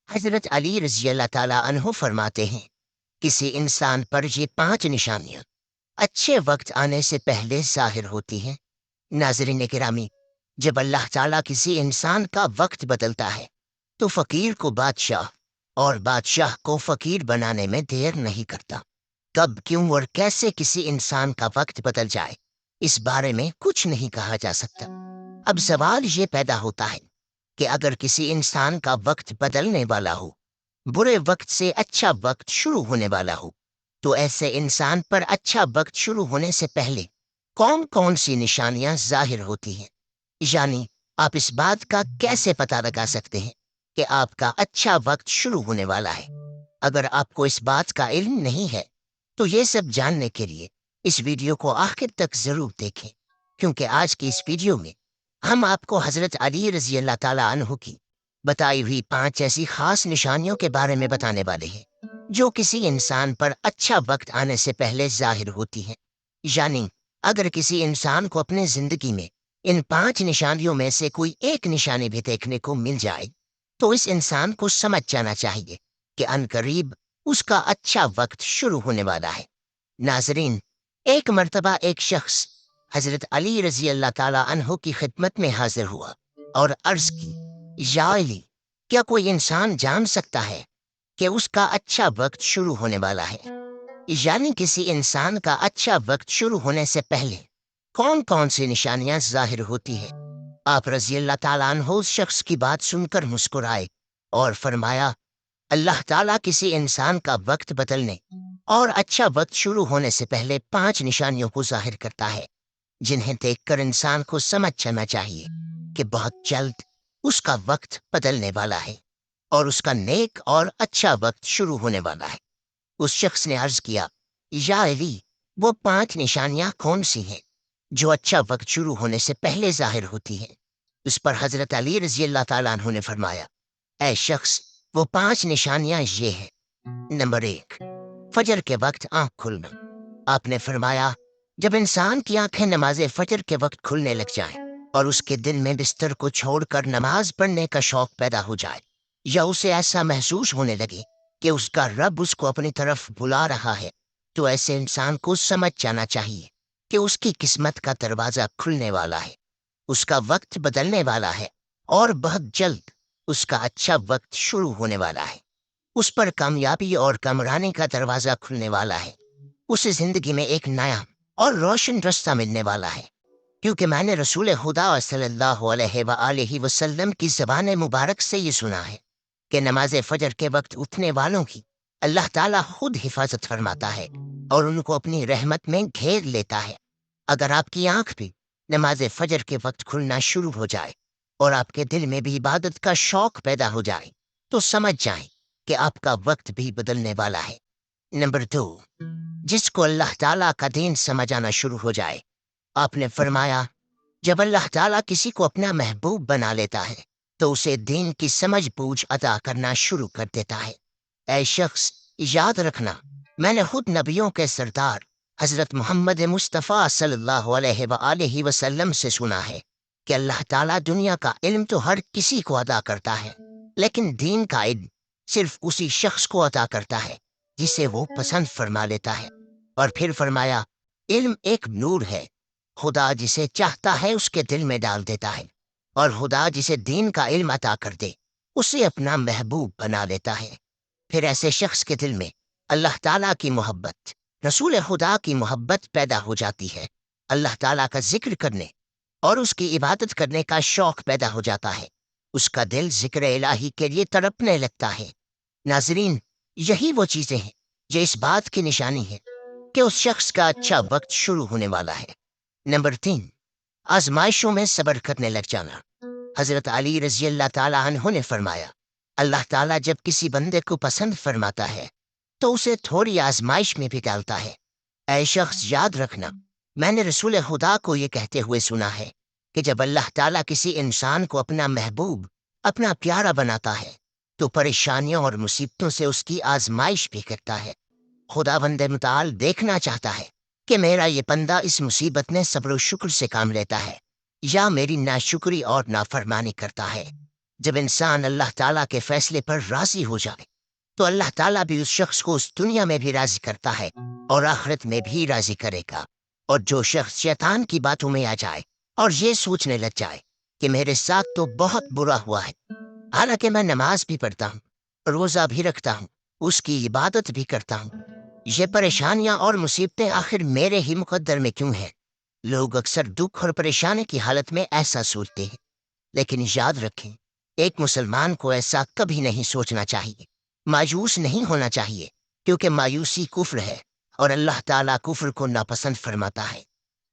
حضرت علی رضی اللہ تعالیٰ عنہ فرماتے ہیں، کسی انسان پر یہ 5 نشانیاں اچھے وقت آنے سے پہلے ظاہر ہوتی ہیں۔ ناظرین گرامی، جب اللہ تعالیٰ کسی انسان کا وقت بدلتا ہے تو فقیر کو بادشاہ اور بادشاہ کو فقیر بنانے میں دیر نہیں کرتا۔ کب، کیوں اور کیسے کسی انسان کا وقت بدل جائے، اس بارے میں کچھ نہیں کہا جا سکتا۔ اب سوال یہ پیدا ہوتا ہے کہ اگر کسی انسان کا وقت بدلنے والا ہو، برے وقت سے اچھا وقت شروع ہونے والا ہو، تو ایسے انسان پر اچھا وقت شروع ہونے سے پہلے کون کون سی نشانیاں ظاہر ہوتی ہیں؟ یعنی آپ اس بات کا کیسے پتہ لگا سکتے ہیں کہ آپ کا اچھا وقت شروع ہونے والا ہے؟ اگر آپ کو اس بات کا علم نہیں ہے تو یہ سب جاننے کے لیے اس ویڈیو کو آخر تک ضرور دیکھیں، کیونکہ آج کی اس ویڈیو میں ہم آپ کو حضرت علی رضی اللہ تعالیٰ عنہ کی بتائی ہوئی 5 ایسی خاص نشانیوں کے بارے میں بتانے والے ہیں جو کسی انسان پر اچھا وقت آنے سے پہلے ظاہر ہوتی ہیں۔ یعنی اگر کسی انسان کو اپنے زندگی میں ان 5 نشانیوں میں سے کوئی ایک نشانی بھی دیکھنے کو مل جائے تو اس انسان کو سمجھ جانا چاہیے کہ عنقریب اس کا اچھا وقت شروع ہونے والا ہے۔ ناظرین، ایک مرتبہ ایک شخص حضرت علی رضی اللہ تعالیٰ عنہ کی خدمت میں حاضر ہوا اور عرض کی، یا علی، کیا کوئی انسان جان سکتا ہے کہ اس کا اچھا وقت شروع ہونے والا ہے؟ یعنی کسی انسان کا اچھا وقت شروع ہونے سے پہلے کون کون سی نشانیاں ظاہر ہوتی ہیں؟ آپ رضی اللہ تعالیٰ عنہ اس شخص کی بات سن کر مسکرائے اور فرمایا، اللہ تعالیٰ کسی انسان کا وقت بدلنے اور اچھا وقت شروع ہونے سے پہلے 5 نشانیوں کو ظاہر کرتا ہے، جنہیں دیکھ کر انسان کو سمجھ جانا چاہیے کہ بہت جلد اس کا وقت بدلنے والا ہے اور اس کا نیک اور اچھا وقت شروع ہونے والا ہے۔ اس شخص نے عرض کیا، یا علی، وہ 5 نشانیاں کون سی ہیں جو اچھا وقت شروع ہونے سے پہلے ظاہر ہوتی ہیں؟ اس پر حضرت علی رضی اللہ تعالیٰ عنہ نے فرمایا، اے شخص، وہ 5 نشانیاں یہ ہیں۔ نمبر 1، فجر کے وقت آنکھ کھلنا۔ آپ نے فرمایا، جب انسان کی آنکھیں نماز فجر کے وقت کھلنے لگ جائیں اور اس کے دل میں بستر کو چھوڑ کر نماز پڑھنے کا شوق پیدا ہو جائے، یا اسے ایسا محسوس ہونے لگے کہ اس کا رب اس کو اپنی طرف بلا رہا ہے، تو ایسے انسان کو سمجھ جانا چاہیے کہ اس کی قسمت کا دروازہ کھلنے والا ہے، اس کا وقت بدلنے والا ہے اور بہت جلد اس کا اچھا وقت شروع ہونے والا ہے۔ اس پر کامیابی اور کامرانی کا دروازہ کھلنے والا ہے، اسے زندگی میں ایک نیا اور روشن رستہ ملنے والا ہے، کیونکہ میں نے رسول خدا صلی اللہ علیہ وآلہ وسلم کی زبان مبارک سے یہ سنا ہے کہ نماز فجر کے وقت اٹھنے والوں کی اللہ تعالیٰ خود حفاظت فرماتا ہے اور ان کو اپنی رحمت میں گھیر لیتا ہے۔ اگر آپ کی آنکھ بھی نماز فجر کے وقت کھلنا شروع ہو جائے اور آپ کے دل میں بھی عبادت کا شوق پیدا ہو جائے تو سمجھ جائیں کہ آپ کا وقت بھی بدلنے والا ہے۔ نمبر 2، جس کو اللہ تعالیٰ کا دین سمجھ آنا شروع ہو جائے۔ آپ نے فرمایا، جب اللہ تعالیٰ کسی کو اپنا محبوب بنا لیتا ہے تو اسے دین کی سمجھ بوجھ عطا کرنا شروع کر دیتا ہے۔ اے شخص، یاد رکھنا، میں نے خود نبیوں کے سردار حضرت محمد مصطفیٰ صلی اللہ علیہ وآلہ وسلم سے سنا ہے کہ اللہ تعالیٰ دنیا کا علم تو ہر کسی کو عطا کرتا ہے، لیکن دین کا علم صرف اسی شخص کو عطا کرتا ہے جسے وہ پسند فرما لیتا ہے۔ اور پھر فرمایا، علم ایک نور ہے، خدا جسے چاہتا ہے اس کے دل میں ڈال دیتا ہے، اور خدا جسے دین کا علم عطا کر دے اسے اپنا محبوب بنا لیتا ہے۔ پھر ایسے شخص کے دل میں اللہ تعالیٰ کی محبت، رسول خدا کی محبت پیدا ہو جاتی ہے، اللہ تعالیٰ کا ذکر کرنے اور اس کی عبادت کرنے کا شوق پیدا ہو جاتا ہے، اس کا دل ذکر الہی کے لیے تڑپنے لگتا ہے۔ ناظرین، یہی وہ چیزیں ہیں جو اس بات کی نشانی ہے کہ اس شخص کا اچھا وقت شروع ہونے والا ہے۔ نمبر 3، آزمائشوں میں صبر کرنے لگ جانا۔ حضرت علی رضی اللہ تعالیٰ عنہ نے فرمایا، اللہ تعالیٰ جب کسی بندے کو پسند فرماتا ہے تو اسے تھوڑی آزمائش میں بھی ڈالتا ہے۔ اے شخص، یاد رکھنا، میں نے رسول خدا کو یہ کہتے ہوئے سنا ہے کہ جب اللہ تعالیٰ کسی انسان کو اپنا محبوب، اپنا پیارا بناتا ہے تو پریشانیوں اور مصیبتوں سے اس کی آزمائش بھی کرتا ہے۔ خدا بند متعال دیکھنا چاہتا ہے کہ میرا یہ بندہ اس مصیبت میں صبر و شکر سے کام لیتا ہے یا میری ناشکری اور نافرمانی کرتا ہے۔ جب انسان اللہ تعالیٰ کے فیصلے پر راضی ہو جائے تو اللہ تعالیٰ بھی اس شخص کو اس دنیا میں بھی راضی کرتا ہے اور آخرت میں بھی راضی کرے گا۔ اور جو شخص شیطان کی باتوں میں آ جائے اور یہ سوچنے لگ جائے کہ میرے ساتھ تو بہت برا ہوا ہے، حالانکہ میں نماز بھی پڑھتا ہوں، روزہ بھی رکھتا ہوں، اس کی عبادت بھی کرتا ہوں، یہ پریشانیاں اور مصیبتیں آخر میرے ہی مقدر میں کیوں ہیں؟ لوگ اکثر دکھ اور پریشانی کی حالت میں ایسا سوچتے ہیں، لیکن یاد رکھیں، ایک مسلمان کو ایسا کبھی نہیں سوچنا چاہیے، مایوس نہیں ہونا چاہیے، کیونکہ مایوسی کفر ہے اور اللہ تعالیٰ کفر کو ناپسند فرماتا ہے۔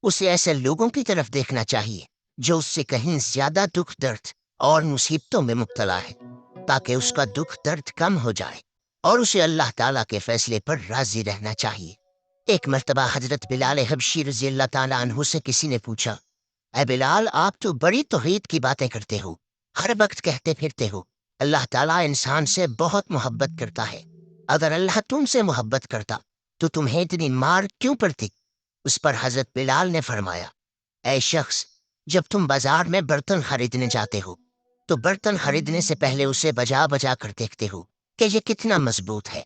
اسے ایسے لوگوں کی طرف دیکھنا چاہیے جو اس سے کہیں زیادہ دکھ درد اور مصیبتوں میں مبتلا ہے، تاکہ اس کا دکھ درد کم ہو جائے اور اسے اللہ تعالیٰ کے فیصلے پر راضی رہنا چاہیے۔ ایک مرتبہ حضرت بلال حبشی رضی اللہ تعالیٰ عنہ سے کسی نے پوچھا، اے بلال، آپ تو بڑی توحید کی باتیں کرتے ہو، ہر وقت کہتے پھرتے ہو اللہ تعالیٰ انسان سے بہت محبت کرتا ہے، اگر اللہ تم سے محبت کرتا تو تمہیں اتنی مار کیوں پڑتی؟ اس پر حضرت بلال نے فرمایا، اے شخص، جب تم بازار میں برتن خریدنے جاتے ہو تو برتن خریدنے سے پہلے اسے بجا بجا کر دیکھتے ہو کہ یہ کتنا مضبوط ہے۔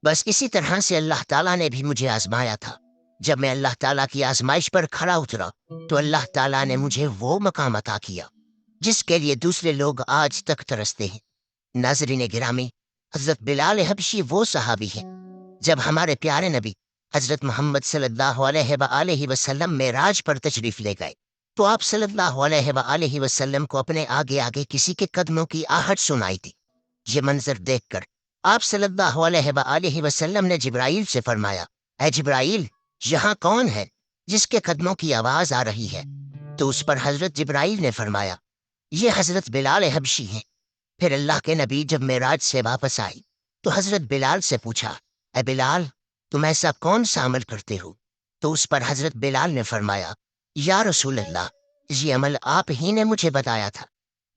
بس اسی طرح سے اللہ تعالیٰ نے بھی مجھے آزمایا تھا۔ جب میں اللہ تعالیٰ کی آزمائش پر کھڑا اترا تو اللہ تعالیٰ نے مجھے وہ مقام عطا کیا جس کے لیے دوسرے لوگ آج تک ترستے ہیں۔ ناظرین گرامی، حضرت بلال حبشی وہ صحابی ہیں جب ہمارے پیارے نبی حضرت محمد صلی اللہ علیہ وآلہ وسلم معراج پر تشریف لے گئے تو آپ صلی اللہ علیہ وآلہ وسلم کو اپنے آگے آگے کسی کے قدموں کی آہٹ سنائی تھی۔ یہ منظر دیکھ کر آپ صلی اللہ علیہ وآلہ وسلم نے جبرائیل سے فرمایا، اے جبرائیل، یہاں کون ہے جس کے قدموں کی آواز آ رہی ہے؟ تو اس پر حضرت جبرائیل نے فرمایا، یہ حضرت بلال حبشی ہیں۔ پھر اللہ کے نبی جب معراج سے واپس آئی تو حضرت بلال سے پوچھا، اے بلال، تم ایسا کون سا عمل کرتے ہو؟ تو اس پر حضرت بلال نے فرمایا، یا رسول اللہ، یہ عمل آپ ہی نے مجھے بتایا تھا۔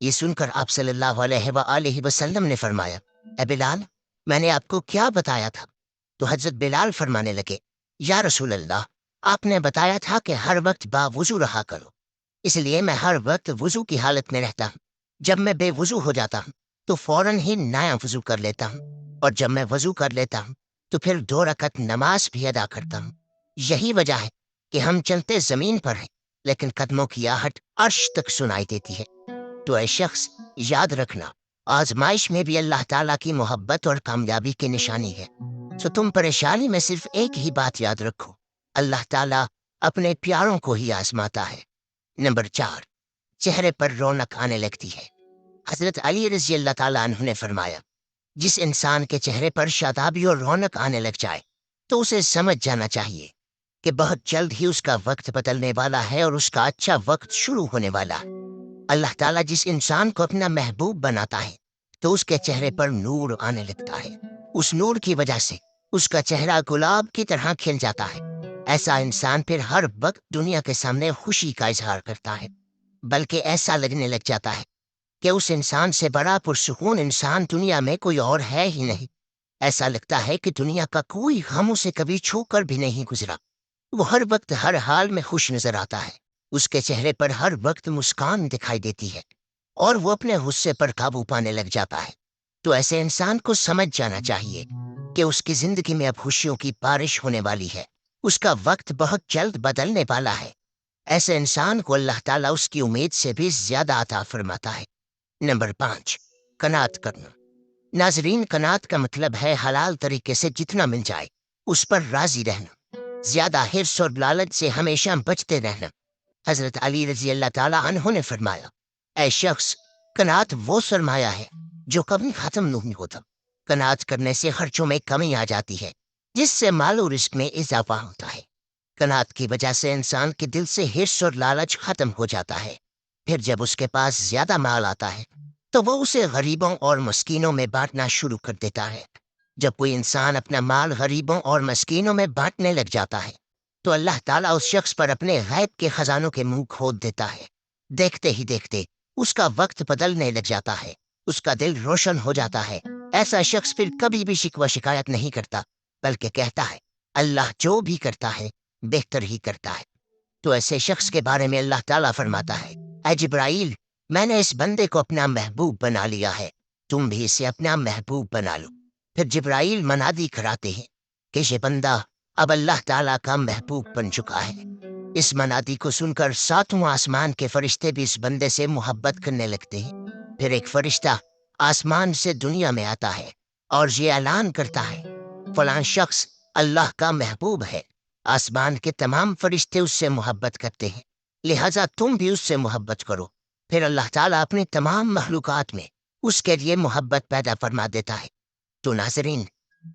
یہ سن کر آپ صلی اللہ علیہ وآلہ وسلم نے فرمایا، اے بلال، میں نے آپ کو کیا بتایا تھا؟ تو حضرت بلال فرمانے لگے، یا رسول اللہ، آپ نے بتایا تھا کہ ہر وقت باوضو رہا کرو، اس لیے میں ہر وقت وضو کی حالت میں رہتا ہوں۔ جب میں بے وضو ہو جاتا ہوں تو فوراً ہی نیا وضو کر لیتا ہوں، اور جب میں وضو کر لیتا ہوں تو پھر 2 رکعت نماز بھی ادا کرتا ہوں۔ یہی وجہ ہے کہ ہم چلتے زمین پر ہیں لیکن قدموں کی آہٹ عرش تک سنائی دیتی ہے۔ تو اے شخص، یاد رکھنا، آزمائش میں بھی اللہ تعالیٰ کی محبت اور کامیابی کی نشانی ہے۔ تو تم پریشانی میں صرف ایک ہی بات یاد رکھو، اللہ تعالیٰ اپنے پیاروں کو ہی آزماتا ہے۔ نمبر 4، چہرے پر رونق آنے لگتی ہے۔ حضرت علی رضی اللہ تعالیٰ عنہ نے فرمایا، جس انسان کے چہرے پر شادابی اور رونق آنے لگ جائے تو اسے سمجھ جانا چاہیے کہ بہت جلد ہی اس کا وقت بدلنے والا ہے اور اس کا اچھا وقت شروع ہونے والا ہے۔ اللہ تعالیٰ جس انسان کو اپنا محبوب بناتا ہے تو اس کے چہرے پر نور آنے لگتا ہے، اس نور کی وجہ سے اس کا چہرہ گلاب کی طرح کھل جاتا ہے۔ ایسا انسان پھر ہر وقت دنیا کے سامنے خوشی کا اظہار کرتا ہے، بلکہ ایسا لگنے لگ جاتا ہے کہ اس انسان سے بڑا پرسکون انسان دنیا میں کوئی اور ہے ہی نہیں۔ ایسا لگتا ہے کہ دنیا کا کوئی غم اسے کبھی چھو کر بھی نہیں گزرا۔ وہ ہر وقت ہر حال میں خوش نظر آتا ہے، اس کے چہرے پر ہر وقت مسکان دکھائی دیتی ہے اور وہ اپنے غصے پر قابو پانے لگ جاتا ہے۔ تو ایسے انسان کو سمجھ جانا چاہیے کہ اس کی زندگی میں اب خوشیوں کی بارش ہونے والی ہے، اس کا وقت بہت جلد بدلنے والا ہے۔ ایسے انسان کو اللہ تعالیٰ اس کی امید سے بھی زیادہ عطا فرماتا ہے۔ نمبر 5، قناعت کرنا۔ ناظرین، قناعت کا مطلب ہے حلال طریقے سے جتنا مل جائے اس پر راضی رہنا، زیادہ حرص اور لالچ سے ہمیشہ بچتے رہنا۔ حضرت علی رضی اللہ تعالیٰ عنہ نے فرمایا، اے شخص، قناعت وہ سرمایہ ہے جو کبھی ختم نہیں ہوتا۔ قناعت کرنے سے خرچوں میں کمی آ جاتی ہے، جس سے مال و رزق میں اضافہ ہوتا ہے۔ قناعت کی وجہ سے انسان کے دل سے حرص اور لالچ ختم ہو جاتا ہے۔ پھر جب اس کے پاس زیادہ مال آتا ہے تو وہ اسے غریبوں اور مسکینوں میں بانٹنا شروع کر دیتا ہے۔ جب کوئی انسان اپنا مال غریبوں اور مسکینوں میں بانٹنے لگ جاتا ہے تو اللہ تعالیٰ اس شخص پر اپنے غیب کے خزانوں کے منہ کھول دیتا ہے۔ دیکھتے ہی دیکھتے اس کا وقت بدلنے لگ جاتا ہے، اس کا دل روشن ہو جاتا ہے۔ ایسا شخص پھر کبھی بھی شکوہ شکایت نہیں کرتا، بلکہ کہتا ہے، اللہ جو بھی کرتا ہے بہتر ہی کرتا ہے۔ تو ایسے شخص کے بارے میں اللہ تعالیٰ فرماتا ہے، اے جبرائیل، میں نے اس بندے کو اپنا محبوب بنا لیا ہے، تم بھی اسے اپنا محبوب بنا لو۔ پھر جبرائیل منادی کراتے ہیں کہ یہ بندہ اب اللہ تعالیٰ کا محبوب بن چکا ہے۔ اس منادی کو سن کر ساتوں آسمان کے فرشتے بھی اس بندے سے محبت کرنے لگتے ہیں۔ پھر ایک فرشتہ آسمان سے دنیا میں آتا ہے اور یہ اعلان کرتا ہے فلاں شخص اللہ کا محبوب ہے۔ آسمان کے تمام فرشتے اس سے محبت کرتے ہیں، لہذا تم بھی اس سے محبت کرو۔ پھر اللہ تعالیٰ اپنی تمام مخلوقات میں اس کے لیے محبت پیدا فرما دیتا ہے۔ تو ناظرین،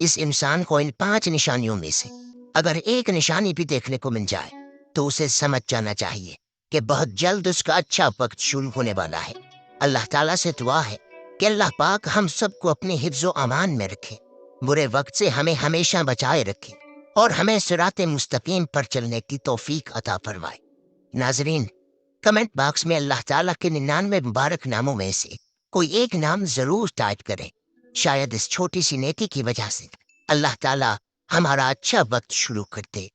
اس انسان کو ان 5 نشانیوں میں سے اگر ایک نشانی بھی دیکھنے کو مل جائے تو اسے سمجھ جانا چاہیے کہ بہت جلد اس کا اچھا وقت شروع ہونے والا ہے۔ اللہ تعالیٰ سے دعا ہے کہ اللہ پاک ہم سب کو اپنے حفظ و امان میں رکھے، برے وقت سے ہمیں ہمیشہ بچائے رکھے اور ہمیں صراط مستقیم پر چلنے کی توفیق عطا فرمائے۔ ناظرین، کمنٹ باکس میں اللہ تعالیٰ کے 99 مبارک ناموں میں سے کوئی ایک نام ضرور ٹائپ کریں۔ شاید اس چھوٹی سی نیکی کی وجہ سے اللہ تعالیٰ ہمارا اچھا وقت شروع کر دے۔